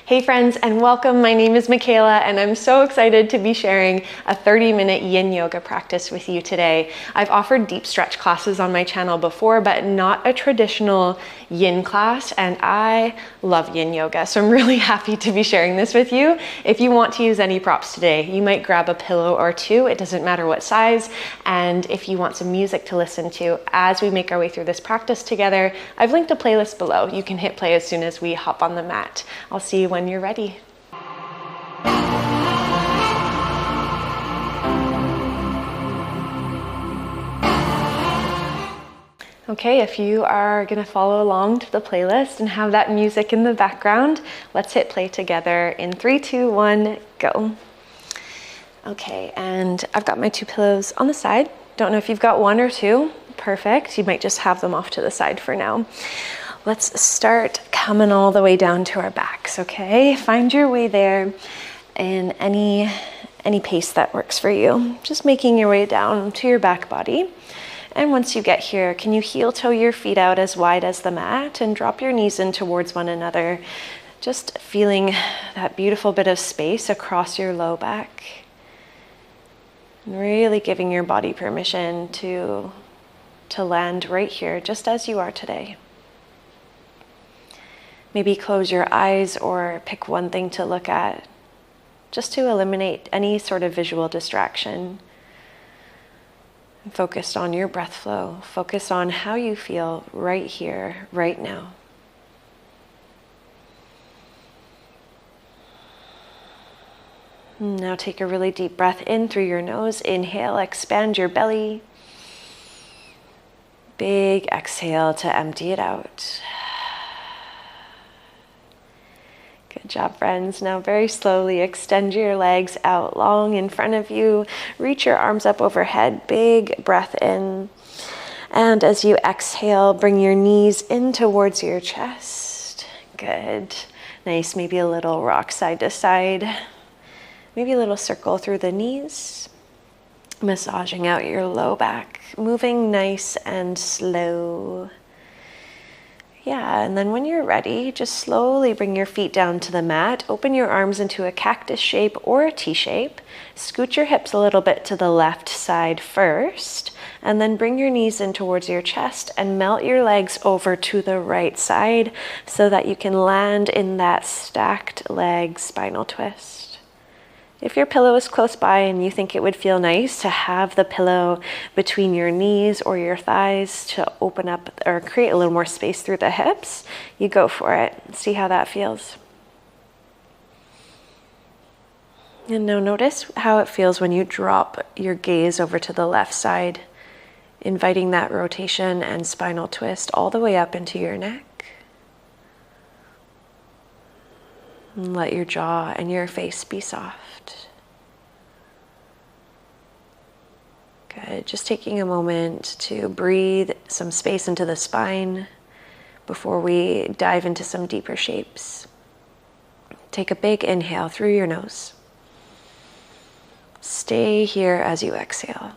Hey friends, and welcome. My name is Michaela, and I'm so excited to be sharing a 30-minute yin yoga practice with you today. I've offered deep stretch classes on my channel before, but not a traditional yin class, and I love yin yoga, so I'm really happy to be sharing this with you. If you want to use any props today, you might grab a pillow or two, it doesn't matter what size, and if you want some music to listen to as we make our way through this practice together, I've linked a playlist below. You can hit play as soon as we hop on the mat. I'll see you when you're ready. Okay, if you are gonna follow along to the playlist and have that music in the background, let's hit play together in 3, 2, 1, go. Okay, and I've got my two pillows on the side. Don't know if you've got one or two. Perfect, you might just have them off to the side for now. Let's start coming all the way down to our backs, okay? Find your way there in any pace that works for you. Just making your way down to your back body. And once you get here, can you heel toe your feet out as wide as the mat and drop your knees in towards one another? Just feeling that beautiful bit of space across your low back. And really giving your body permission to land right here, just as you are today. Maybe close your eyes or pick one thing to look at, just to eliminate any sort of visual distraction. Focus on your breath flow. Focus on how you feel right here, right now. Now take a really deep breath in through your nose. Inhale, expand your belly. Big exhale to empty it out. Good job, friends. Now very slowly extend your legs out long in front of you. Reach your arms up overhead. Big breath in. And as you exhale, bring your knees in towards your chest. Good. Nice. Maybe a little rock side to side. Maybe a little circle through the knees. Massaging out your low back. Moving nice and slow. Yeah, and then when you're ready, just slowly bring your feet down to the mat. Open your arms into a cactus shape or a T shape. Scoot your hips a little bit to the left side first, and then bring your knees in towards your chest and melt your legs over to the right side so that you can land in that stacked leg spinal twist. If your pillow is close by and you think it would feel nice to have the pillow between your knees or your thighs to open up or create a little more space through the hips, you go for it. See how that feels. And now notice how it feels when you drop your gaze over to the left side, inviting that rotation and spinal twist all the way up into your neck. And let your jaw and your face be soft. Good. Just taking a moment to breathe some space into the spine before we dive into some deeper shapes. Take a big inhale through your nose. Stay here as you exhale.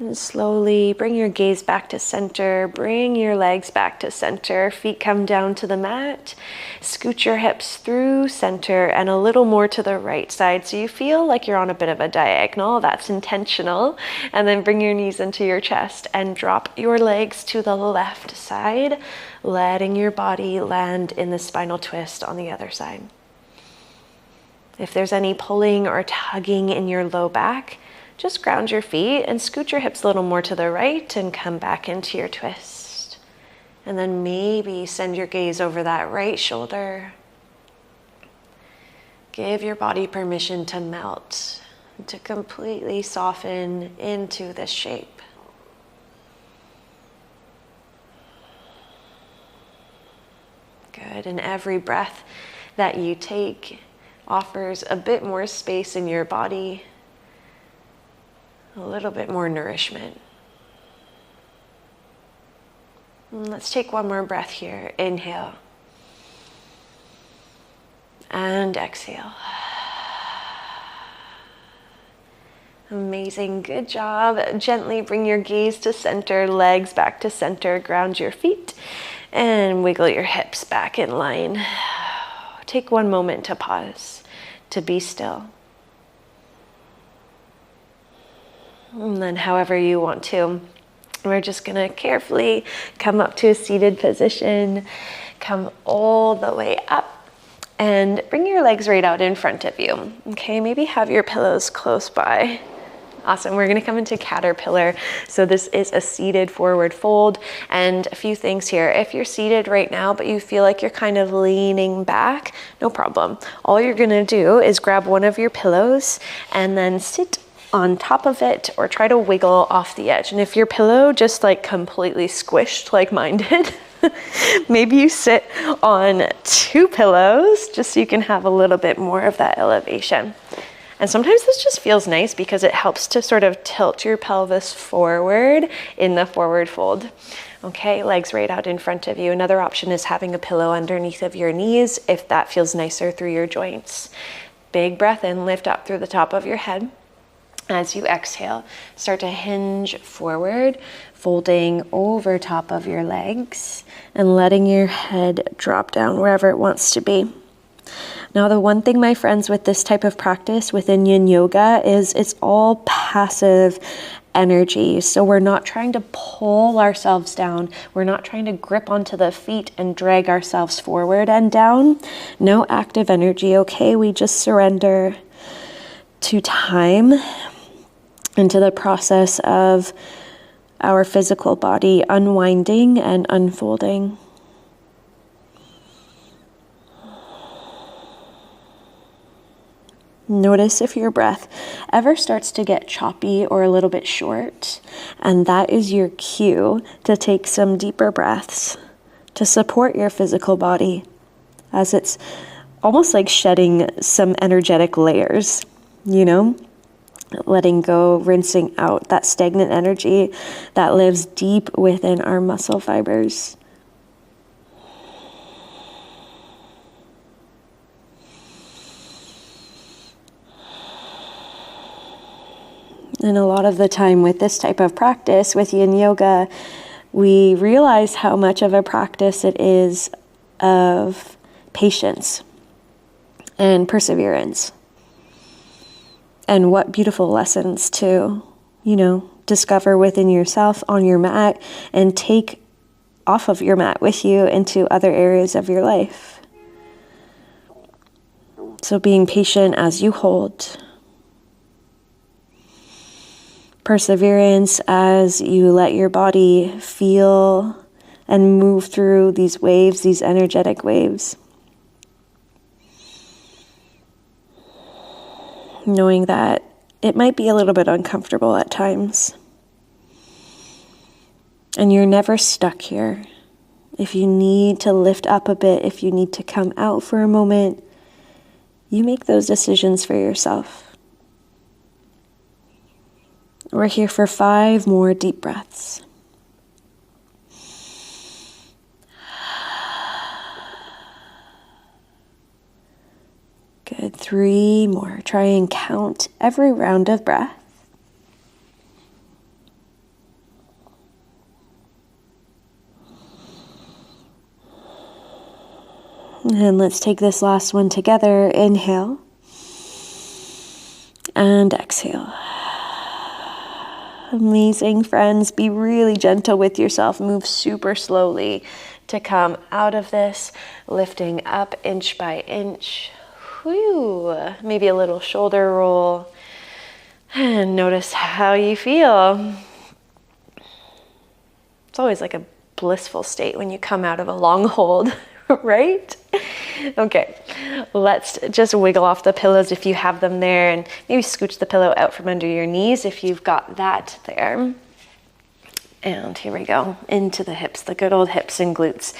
And slowly bring your gaze back to center, bring your legs back to center, feet come down to the mat, scoot your hips through center and a little more to the right side so you feel like you're on a bit of a diagonal. That's intentional. And then bring your knees into your chest and drop your legs to the left side, letting your body land in the spinal twist on the other side. If there's any pulling or tugging in your low back, just ground your feet and scoot your hips a little more to the right and come back into your twist. And then maybe send your gaze over that right shoulder. Give your body permission to melt, to completely soften into this shape. Good, and every breath that you take offers a bit more space in your body, a little bit more nourishment. Let's take one more breath here. Inhale. And exhale. Amazing, good job. Gently bring your gaze to center, legs back to center, ground your feet. And wiggle your hips back in line. Take one moment to pause, to be still. And then however you want to, we're just gonna carefully come up to a seated position, come all the way up, and bring your legs right out in front of you. Okay, maybe have your pillows close by. Awesome, we're gonna come into caterpillar. So this is a seated forward fold, and a few things here. If you're seated right now, but you feel like you're kind of leaning back, no problem. All you're gonna do is grab one of your pillows and then sit on top of it, or try to wiggle off the edge. And if your pillow just like completely squished like mine did, maybe you sit on two pillows just so you can have a little bit more of that elevation. And sometimes this just feels nice because it helps to sort of tilt your pelvis forward in the forward fold. Okay, legs right out in front of you. Another option is having a pillow underneath of your knees if that feels nicer through your joints. Big breath in, lift up through the top of your head. As you exhale, start to hinge forward, folding over top of your legs and letting your head drop down wherever it wants to be. Now, the one thing, my friends, with this type of practice within Yin Yoga is it's all passive energy. So we're not trying to pull ourselves down. We're not trying to grip onto the feet and drag ourselves forward and down. No active energy, okay? We just surrender to time and to the process of our physical body unwinding and unfolding. Notice if your breath ever starts to get choppy or a little bit short, and that is your cue to take some deeper breaths to support your physical body, as it's almost like shedding some energetic layers, you know? Letting go, rinsing out that stagnant energy that lives deep within our muscle fibers. And a lot of the time with this type of practice, with Yin Yoga, we realize how much of a practice it is of patience and perseverance. And what beautiful lessons to, discover within yourself on your mat and take off of your mat with you into other areas of your life. So being patient as you hold. Perseverance as you let your body feel and move through these waves, these energetic waves. Knowing that it might be a little bit uncomfortable at times. And you're never stuck here. If you need to lift up a bit, if you need to come out for a moment, you make those decisions for yourself. We're here for 5 more deep breaths. Good, 3 more. Try and count every round of breath. And let's take this last one together. Inhale and exhale. Amazing, friends. Be really gentle with yourself. Move super slowly to come out of this, lifting up inch by inch. Whew. Maybe a little shoulder roll. And notice how you feel. It's always like a blissful state when you come out of a long hold, right? Okay, let's just wiggle off the pillows if you have them there, and maybe scooch the pillow out from under your knees if you've got that there. And here we go, into the hips, the good old hips and glutes.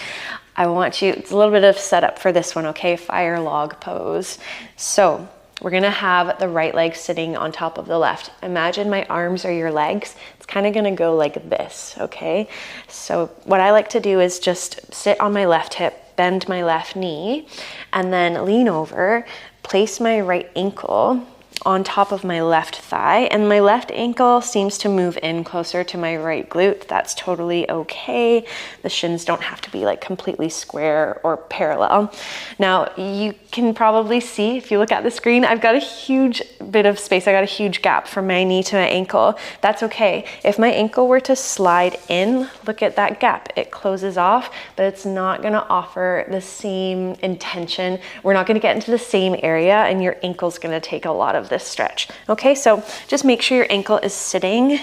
I want you, it's a little bit of setup for this one, okay? Fire log pose. So we're gonna have the right leg sitting on top of the left. Imagine my arms are your legs. It's kind of gonna go like this, okay? So what I like to do is just sit on my left hip, bend my left knee, and then lean over, place my right ankle on top of my left thigh, and my left ankle seems to move in closer to my right glute. That's totally okay. The shins don't have to be like completely square or parallel. Now you can probably see, if you look at the screen, I've got a huge bit of space. I got a huge gap from my knee to my ankle. That's okay. If my ankle were to slide in, look at that gap. It closes off, but it's not gonna offer the same intention. We're not gonna get into the same area, and your ankle's gonna take a lot of this stretch. Okay, so just make sure your ankle is sitting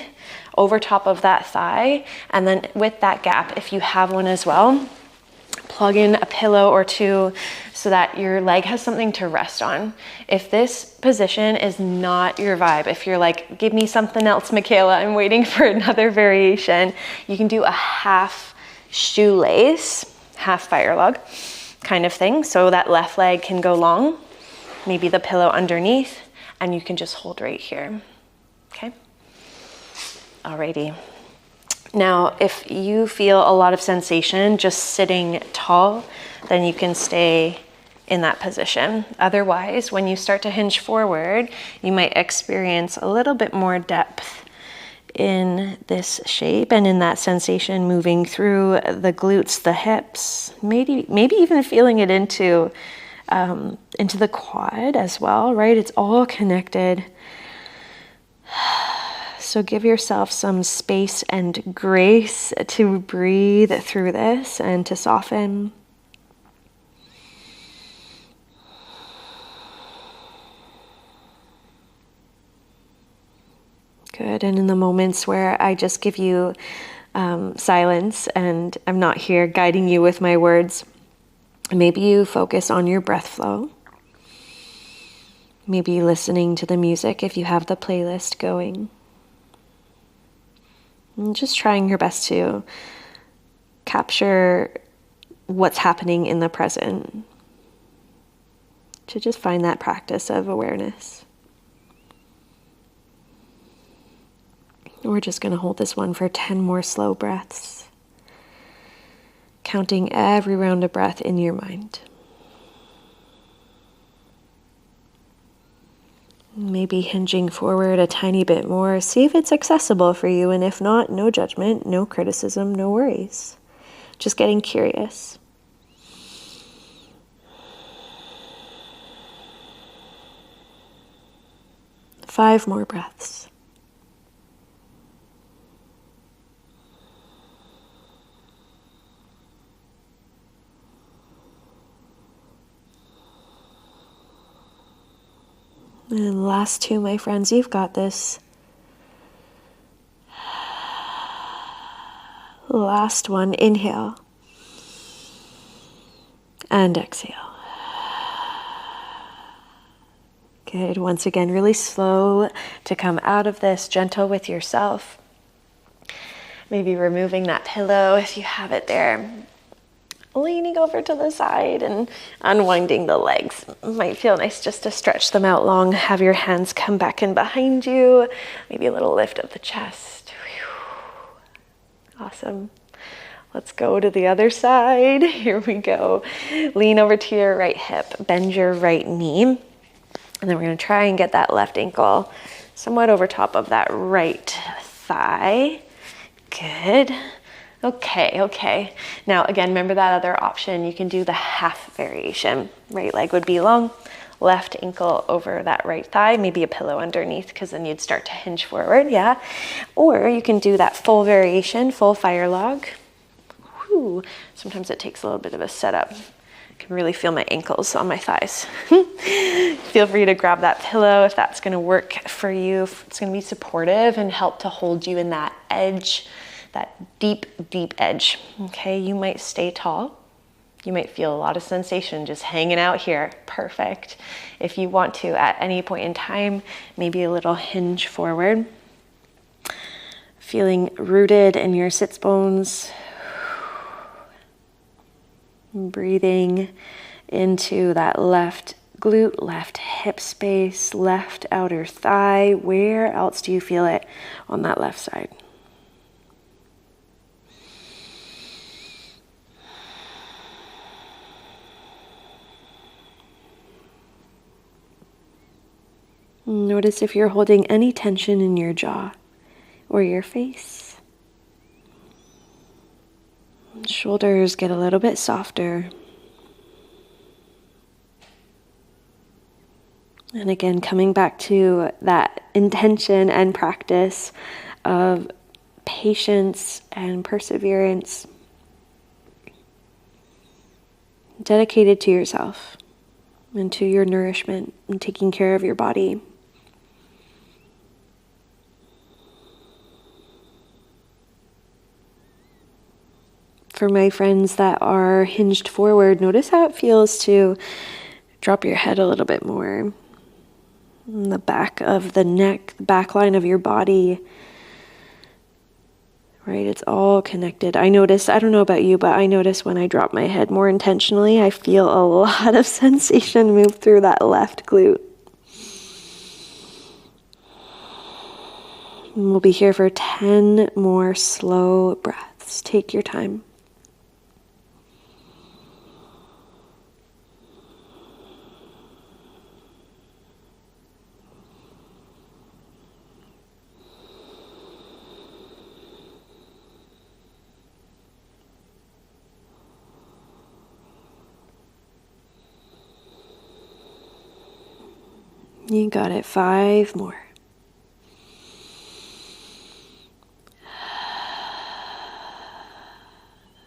over top of that thigh, and then with that gap, if you have one as well, plug in a pillow or two so that your leg has something to rest on. If this position is not your vibe, if you're like, give me something else, Michaela, I'm waiting for another variation, you can do a half shoelace, half fire log kind of thing. So that left leg can go long, maybe the pillow underneath, and you can just hold right here, okay? Alrighty. Now, if you feel a lot of sensation just sitting tall, then you can stay in that position. Otherwise, when you start to hinge forward, you might experience a little bit more depth in this shape and in that sensation moving through the glutes, the hips, maybe even feeling it into the quad as well, right? It's all connected. So give yourself some space and grace to breathe through this and to soften. Good. And in the moments where I just give you silence and I'm not here guiding you with my words, maybe you focus on your breath flow. Maybe listening to the music if you have the playlist going. And just trying your best to capture what's happening in the present. To just find that practice of awareness. We're just going to hold this one for 10 more slow breaths. Counting every round of breath in your mind. Maybe hinging forward a tiny bit more. See if it's accessible for you, and if not, no judgment, no criticism, no worries. Just getting curious. Five more breaths. And last two, my friends, you've got this. Last one, inhale. And exhale. Good. Once again, really slow to come out of this, gentle with yourself. Maybe removing that pillow if you have it there. Leaning over to the side and unwinding the legs. Might feel nice just to stretch them out long. Have your hands come back in behind you. Maybe a little lift of the chest. Awesome. Let's go to the other side. Here we go. Lean over to your right hip. Bend your right knee. And then we're going to try and get that left ankle somewhat over top of that right thigh. Good. Okay. Now again, remember that other option. You can do the half variation. Right leg would be long, left ankle over that right thigh, maybe a pillow underneath, because then you'd start to hinge forward, yeah. Or you can do that full variation, full fire log. Whew. Sometimes it takes a little bit of a setup. I can really feel my ankles on my thighs. Feel free to grab that pillow if that's going to work for you. If it's going to be supportive and help to hold you in that edge, that deep, deep edge. Okay, you might stay tall. You might feel a lot of sensation just hanging out here. Perfect. If you want to, at any point in time, maybe a little hinge forward. Feeling rooted in your sits bones. Breathing into that left glute, left hip space, left outer thigh. Where else do you feel it on that left side? Notice if you're holding any tension in your jaw or your face. Shoulders get a little bit softer. And again, coming back to that intention and practice of patience and perseverance, dedicated to yourself and to your nourishment and taking care of your body. For my friends that are hinged forward, notice how it feels to drop your head a little bit more. In the back of the neck, the back line of your body. Right, it's all connected. I notice, I don't know about you, but I notice when I drop my head more intentionally, I feel a lot of sensation move through that left glute. And we'll be here for 10 more slow breaths. Take your time. You got it. 5 more.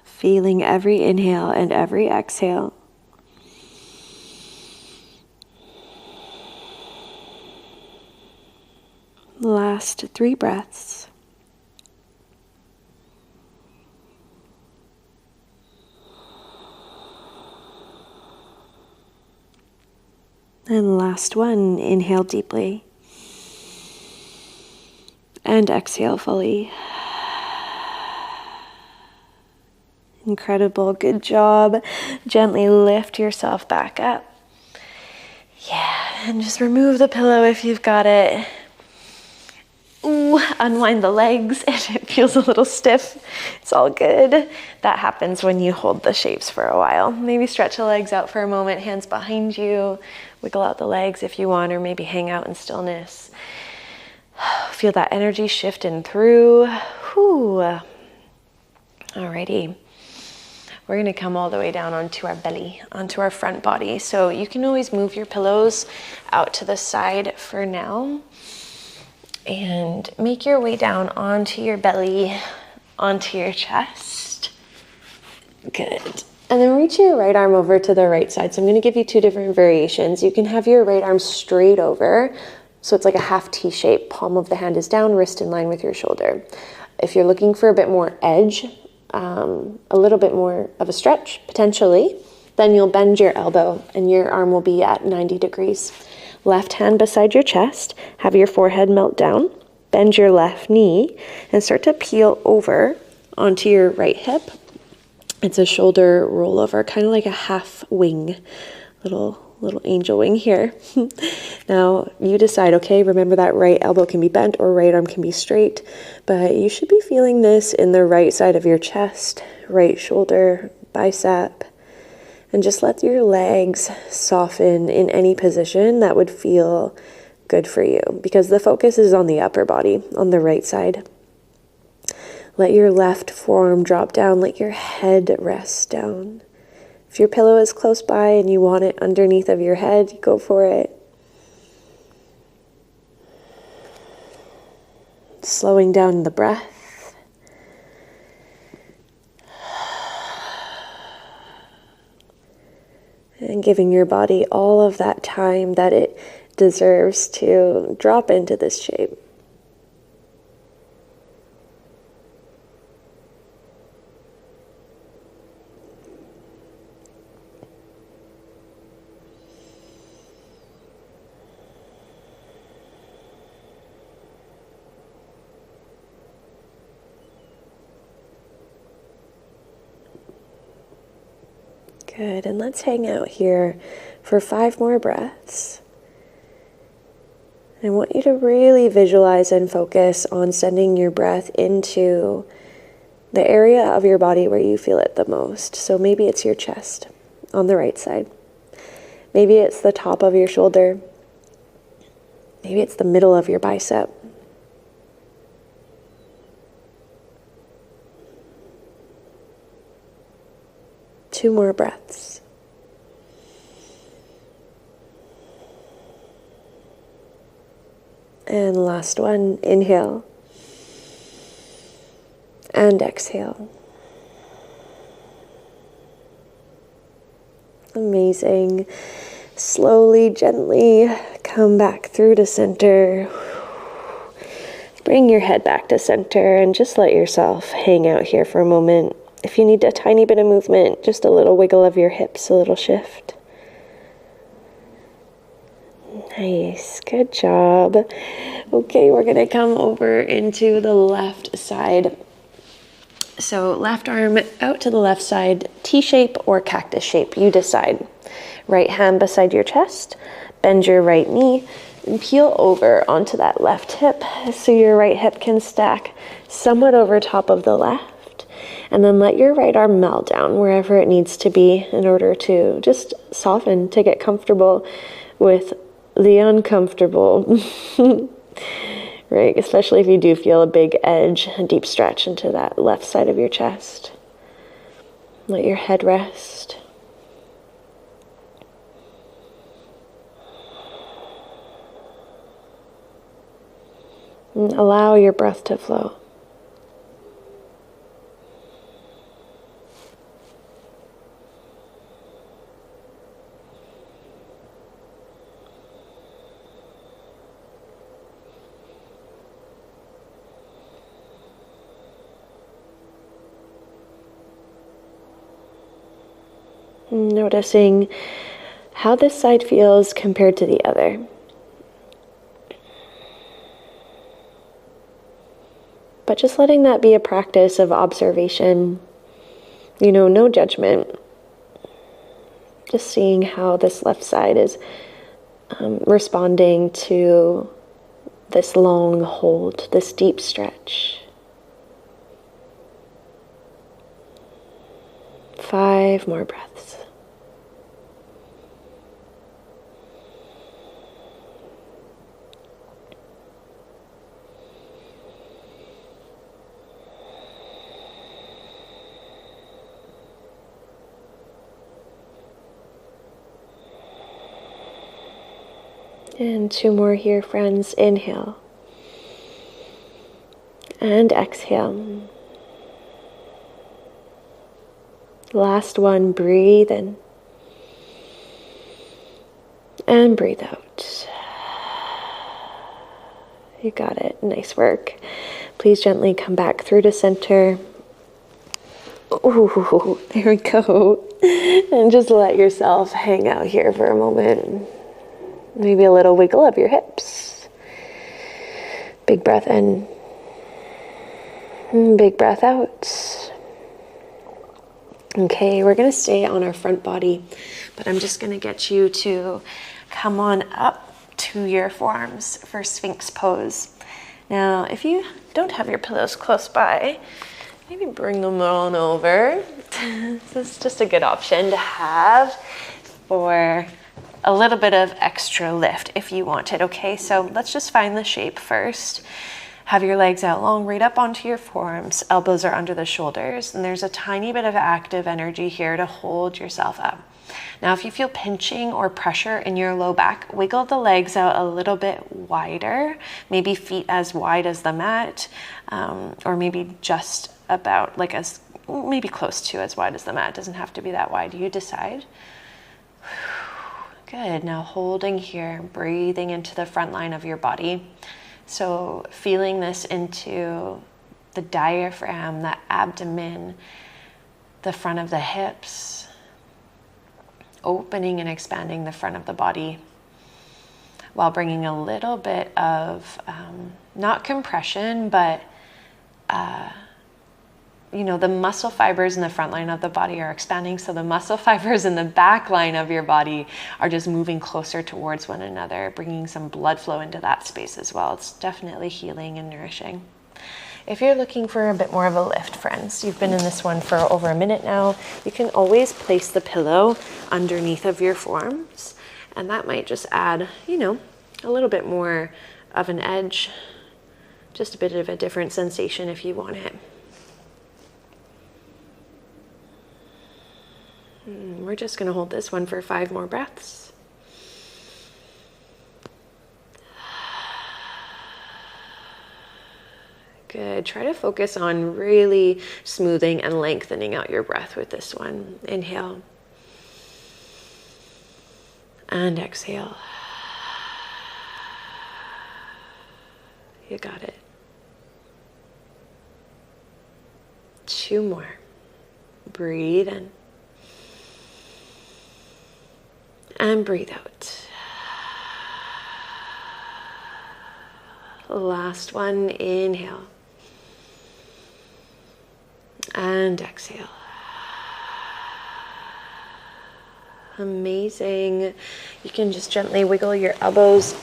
Feeling every inhale and every exhale. Last 3 breaths. And last one, inhale deeply. And exhale fully. Incredible, good job. Gently lift yourself back up. Yeah, and just remove the pillow if you've got it. Ooh, unwind the legs if it feels a little stiff. It's all good. That happens when you hold the shapes for a while. Maybe stretch the legs out for a moment, hands behind you. Wiggle out the legs if you want, or maybe hang out in stillness. Feel that energy shifting through. Whew. Alrighty. We're going to come all the way down onto our belly, onto our front body. So you can always move your pillows out to the side for now. And make your way down onto your belly, onto your chest. Good. And then reach your right arm over to the right side. So I'm going to give you 2 different variations. You can have your right arm straight over. So it's like a half T shape. Palm of the hand is down, wrist in line with your shoulder. If you're looking for a bit more edge, a little bit more of a stretch, potentially, then you'll bend your elbow and your arm will be at 90 degrees. Left hand beside your chest, have your forehead melt down, bend your left knee, and start to peel over onto your right hip. It's a shoulder rollover, kind of like a half wing, little angel wing here. Now you decide, okay, remember that right elbow can be bent or right arm can be straight, but you should be feeling this in the right side of your chest, right shoulder, bicep. And just let your legs soften in any position that would feel good for you, because the focus is on the upper body, on the right side. Let your left forearm drop down, let your head rest down. If your pillow is close by and you want it underneath of your head, go for it. Slowing down the breath. And giving your body all of that time that it deserves to drop into this shape. Good, and let's hang out here for 5 more breaths. I want you to really visualize and focus on sending your breath into the area of your body where you feel it the most. So maybe it's your chest on the right side. Maybe it's the top of your shoulder. Maybe it's the middle of your bicep. Two more breaths. And last one, inhale and exhale. Amazing. Slowly, gently come back through to center. Bring your head back to center and just let yourself hang out here for a moment. If you need a tiny bit of movement, just a little wiggle of your hips, a little shift. Nice, good job. Okay, we're gonna come over into the left side. So left arm out to the left side, T-shape or cactus shape, you decide. Right hand beside your chest, bend your right knee, and peel over onto that left hip so your right hip can stack somewhat over top of the left. And then let your right arm melt down wherever it needs to be in order to just soften, to get comfortable with the uncomfortable, right? Especially if you do feel a big edge, a deep stretch into that left side of your chest. Let your head rest. And allow your breath to flow. Noticing how this side feels compared to the other. But just letting that be a practice of observation, no judgment. Just seeing how this left side is responding to this long hold, this deep stretch. 5 more breaths. And 2 more here, friends. Inhale. And exhale. Last one, breathe in. And breathe out. You got it. Nice work. Please gently come back through to center. Ooh, there we go. And just let yourself hang out here for a moment. Maybe a little wiggle of your hips. Big breath in. Big breath out. Okay, we're going to stay on our front body, but I'm just going to get you to come on up to your forearms for Sphinx pose. Now, if you don't have your pillows close by, maybe bring them on over. This is just a good option to have for a little bit of extra lift if you want it, okay? So let's just find the shape first. Have your legs out long, right up onto your forearms. Elbows are under the shoulders, and there's a tiny bit of active energy here to hold yourself up. Now, if you feel pinching or pressure in your low back, wiggle the legs out a little bit wider, maybe feet as wide as the mat, or maybe just about maybe close to as wide as the mat. It doesn't have to be that wide. You decide. Good. Now holding here, breathing into the front line of your body. So feeling this into the diaphragm, the abdomen, the front of the hips, opening and expanding the front of the body while bringing a little bit of, not compression, but the muscle fibers in the front line of the body are expanding, so the muscle fibers in the back line of your body are just moving closer towards one another, bringing some blood flow into that space as well. It's definitely healing and nourishing. If you're looking for a bit more of a lift, friends, you've been in this one for over a minute now, you can always place the pillow underneath of your forearms, and that might just add, a little bit more of an edge, just a bit of a different sensation if you want it. We're just going to hold this one for 5 more breaths. Good. Try to focus on really smoothing and lengthening out your breath with this one. Inhale. And exhale. You got it. 2 more. Breathe in. And breathe out. Last one. Inhale. And exhale. Amazing. You can just gently wiggle your elbows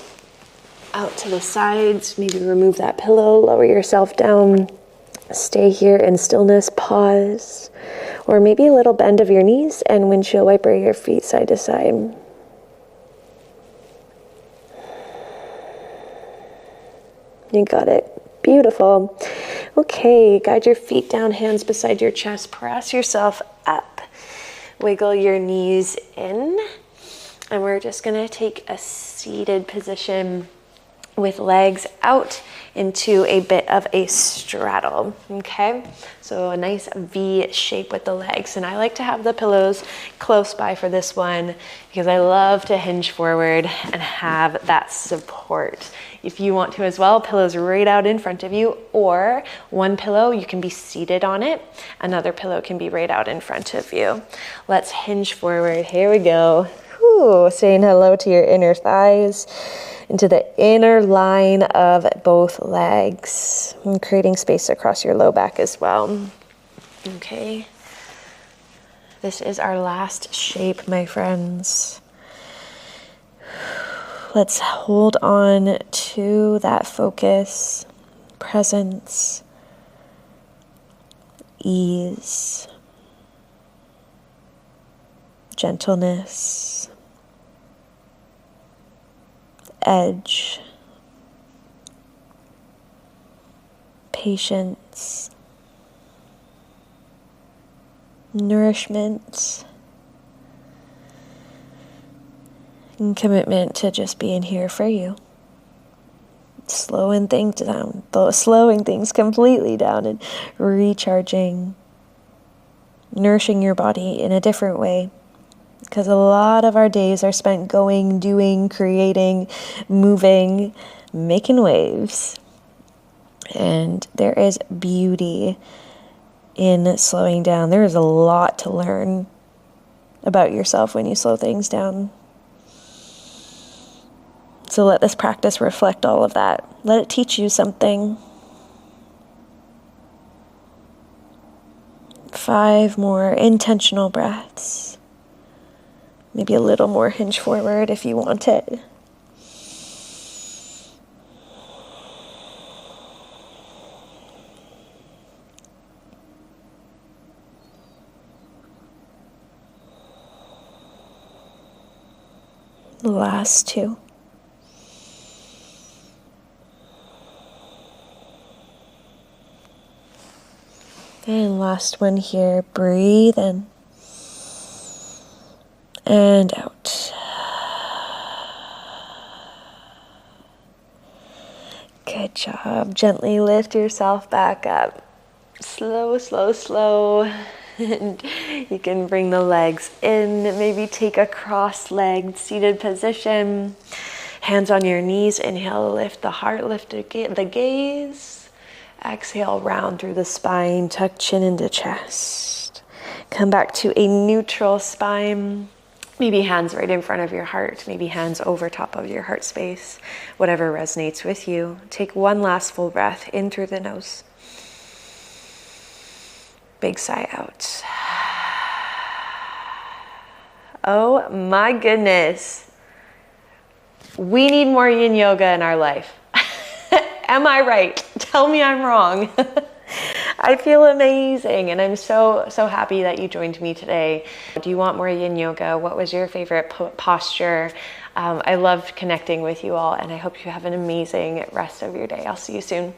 out to the sides. Maybe remove that pillow, lower yourself down. Stay here in stillness, pause. Or maybe a little bend of your knees and windshield wiper your feet side to side. You got it. Beautiful. Okay, guide your feet down, hands beside your chest. Press yourself up. Wiggle your knees in. And we're just going to take a seated position with legs out into a bit of a straddle. Okay, so a nice V shape with the legs. And I like to have the pillows close by for this one because I love to hinge forward and have that support. If you want to as well, pillows right out in front of you, or one pillow, you can be seated on it. Another pillow can be right out in front of you. Let's hinge forward. Here we go. Whew, saying hello to your inner thighs, into the inner line of both legs, and creating space across your low back as well. Okay. This is our last shape, my friends. Let's hold on to that focus, presence, ease, gentleness, edge, patience, nourishment, and commitment to just being here for you. Slowing things down, slowing things completely down and recharging, nourishing your body in a different way. Because a lot of our days are spent going, doing, creating, moving, making waves. And there is beauty in slowing down. There is a lot to learn about yourself when you slow things down. So let this practice reflect all of that. Let it teach you something. 5 more intentional breaths. Maybe a little more hinge forward if you want it. The last 2. And last one here. Breathe in. And out. Good job. Gently lift yourself back up. Slow, slow, slow. And you can bring the legs in. Maybe take a cross-legged seated position. Hands on your knees. Inhale, lift the heart, lift the gaze. Exhale, round through the spine. Tuck chin into chest. Come back to a neutral spine. Maybe hands right in front of your heart, maybe hands over top of your heart space, whatever resonates with you. Take one last full breath in through the nose. Big sigh out. Oh my goodness. We need more yin yoga in our life. Am I right? Tell me I'm wrong. I feel amazing, and I'm so happy that you joined me today. Do you want more yin yoga? What was your favorite posture? I loved connecting with you all, and I hope you have an amazing rest of your day. I'll see you soon.